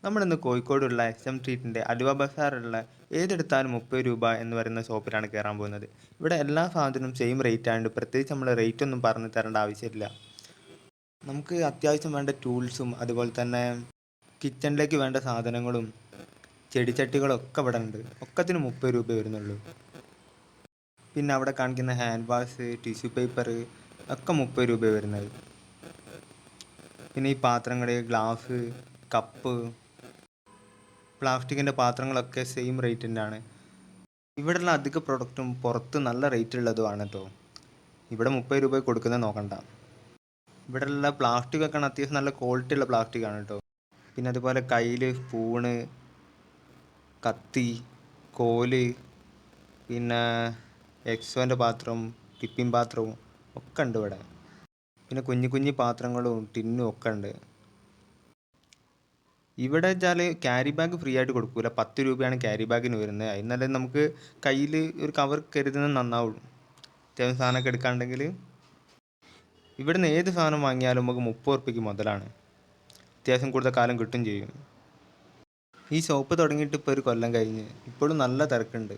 നമ്മളിന്ന് കോഴിക്കോടുള്ള SM സ്ട്രീറ്റിൻ്റെ അലുവ ബസാറുള്ള ഏതെടുത്താലും 30 രൂപ എന്ന് പറയുന്ന ഷോപ്പിലാണ് കയറാൻ പോകുന്നത്. ഇവിടെ എല്ലാ സാധനവും സെയിം റേറ്റ് ആയതുകൊണ്ട് പ്രത്യേകിച്ച് നമ്മൾ റേറ്റ് ഒന്നും പറഞ്ഞു തരേണ്ട ആവശ്യമില്ല. നമുക്ക് അത്യാവശ്യം വേണ്ട ടൂൾസും അതുപോലെ തന്നെ കിച്ചണിലേക്ക് വേണ്ട സാധനങ്ങളും ചെടിച്ചട്ടികളൊക്കെ ഇവിടെ ഉണ്ട്. ഒക്കത്തിന് 30 രൂപ വരുന്നുള്ളൂ. പിന്നെ അവിടെ കാണിക്കുന്ന ഹാൻഡ് വാഷ്, ടിഷ്യൂ പേപ്പർ ഒക്കെ 30 രൂപ വരുന്നത്. പിന്നെ ഈ പാത്രങ്ങൾ, ഗ്ലാസ്, കപ്പ്, പ്ലാസ്റ്റിക്കിൻ്റെ പാത്രങ്ങളൊക്കെ സെയിം റേറ്റ് തന്നെയാണ്. ഇവിടെയുള്ള അധിക പ്രൊഡക്റ്റും പുറത്ത് നല്ല റേറ്റ് ഉള്ളതുമാണ് കേട്ടോ. ഇവിടെ 30 രൂപ കൊടുക്കുന്നത് നോക്കണ്ട. ഇവിടെയുള്ള പ്ലാസ്റ്റിക് ഒക്കെ അത്യാവശ്യം നല്ല ക്വാളിറ്റി ഉള്ള പ്ലാസ്റ്റിക് ആണ് കേട്ടോ. പിന്നെ അതുപോലെ കയ്യിൽ സ്പൂണ്, കത്തി, കോല്, പിന്നെ എക്സോൻ്റെ പാത്രം, ടിഫിൻ പാത്രവും ഒക്കെ ഉണ്ട് ഇവിടെ. പിന്നെ കുഞ്ഞു കുഞ്ഞു പാത്രങ്ങളും ടിന്നും ഒക്കെ ഉണ്ട്. ഇവിടെ വെച്ചാൽ ക്യാരി ബാഗ് ഫ്രീ ആയിട്ട് കൊടുക്കൂല. 10 രൂപയാണ് ക്യാരി ബാഗിന് വരുന്നത്. അതിനല്ലേ നമുക്ക് കയ്യിൽ ഒരു കവർ കരുതുന്നത് നന്നാവുള്ളൂ. അത്യാവശ്യം സാധനമൊക്കെ എടുക്കാണ്ടെങ്കിൽ. ഇവിടുന്ന് ഏത് സാധനം വാങ്ങിയാലും നമുക്ക് 30 റുപ്യക്ക് മുതലാണ്. അത്യാവശ്യം കൂടുതൽ കാലം കിട്ടും ചെയ്യും. ഈ ഷോപ്പ് തുടങ്ങിയിട്ട് ഇപ്പോൾ ഒരു കൊല്ലം കഴിഞ്ഞ്. ഇപ്പോഴും നല്ല തിരക്കുണ്ട്.